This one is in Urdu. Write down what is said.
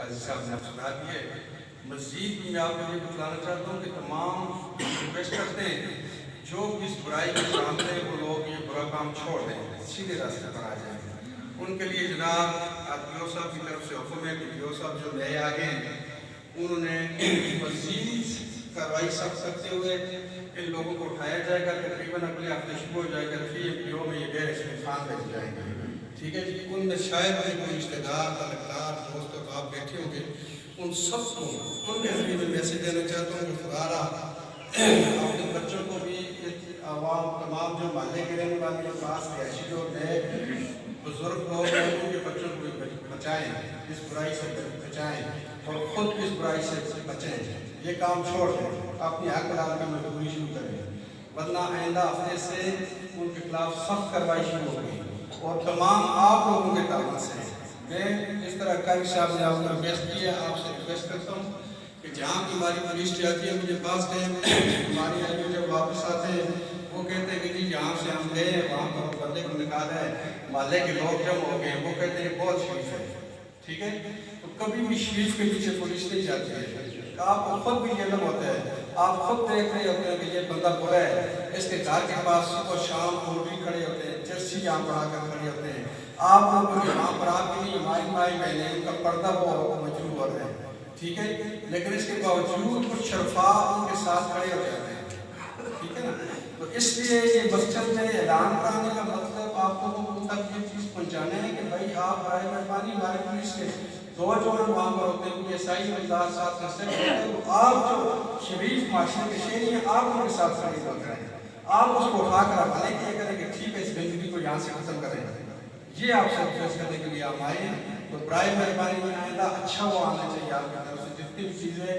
قاضی صاحب نے سنا دیے. مزید میں آپ کو یہ بتلانا چاہتا ہوں کہ تمام ریکویسٹ کرتے ہیں جو اس برائی کے سامنے وہ لوگ یہ برا کام چھوڑ دیں, سیدھے راستے پر آ جائیں. ان کے لیے جناب پیو صاحب کی طرف سے حکم ہے کہ پیو صاحب جو نئے آگے ہیں انہوں نے مزید کارروائی سخت کرتے ہوئے ان لوگوں کو اٹھایا جائے گا. تقریباً اگلے ہفتے شروع ہو جائے گا. فی پیو میں یہ غیر استفان بھیج جائیں گے. ٹھیک ہے جی. ان میں شاید کوئی رشتے دار, تعلقدار, دوست اور آپ بیٹھے ہوں گے. ان سب کو ان کے ذریعے میں میسج دینا چاہتا ہوں کہ خدا رہا اپنے بچوں کو بھی عوام تمام جو محلے کے رہنے والے پاس رہائشی جو نئے بزرگ لوگ ہیں ان کے بچوں کو بھی بچائیں, اس برائی سے بچائیں اور خود اس برائی سے بچیں. یہ کام چھوڑ دیں, اپنی حق لانے کی مجبوری شروع کریں, ورنہ آئندہ ہفتے سے ان کے خلاف سخت کارروائی شروع ہوگی. اور تمام آپ لوگوں کے تعلق سے میں اس طرح قاضی صاحب نے آپ کو ریکویسٹ کیا, آپ سے ریکویسٹ کرتا ہوں کہ جہاں کی ہماری پولیس جاتی ہے مجھے پاس ٹائم ہماری آدمی جب واپس آتے ہیں وہ کہتے ہیں کہ جی جہاں سے ہم گئے وہاں پر بندے کو نکالا ہے, محلے کے لوگ جمع ہو گئے, وہ کہتے ہیں بہت شریف ہے. ٹھیک ہے. تو کبھی بھی شریف کے پیچھے پولیس نہیں جاتی ہے. آپ کو خود بھی علم ہوتا ہے, آپ خود دیکھ رہے ہوتے ہیں کہ یہ بندہ برا ہے, اس کے گھر کے پاس صبح شام پوری کھڑے ہوتے ہیں, جرسی یہاں بڑھا کر کھڑے ہوتے ہیں. آپ لوگوں کے وہاں پر آپ کے لیے ہماری مائی بہنیں ان کا پردہ وہ موجود ہو رہا ہے. ٹھیک ہے. لیکن اس کے باوجود کچھ شرفا ان کے ساتھ کھڑے ہو جاتے ہیں. ٹھیک ہے نا. تو اس لیے یہ مسجد میں اعلان کرانے کا مطلب آپ لوگوں تک یہ چیز پہنچانے ہے کہ بھائی آپ برائے مہربانی ہمارے پولیس کے دو جوان وہاں پر ہوتے ہیں, کوئی عیسائی مزدار ساتھ کرتے ہیں, تو آپ جو شریف معاشرے کے شہری ہیں آپ ان کے ساتھ کھڑے ہو جائیں, آپ اس کو اٹھا کر حوالے کیا کریں کہ ٹھیک ہے اس گندگی کو یہاں سے ختم کریں. یہ آپ سے ریکویسٹ کرنے کے لیے ہم آئے ہیں. تو برائے مہربانی میں آئندہ اچھا وہ آنا چاہیے آپ کی طرف سے, جتنی بھی چیزیں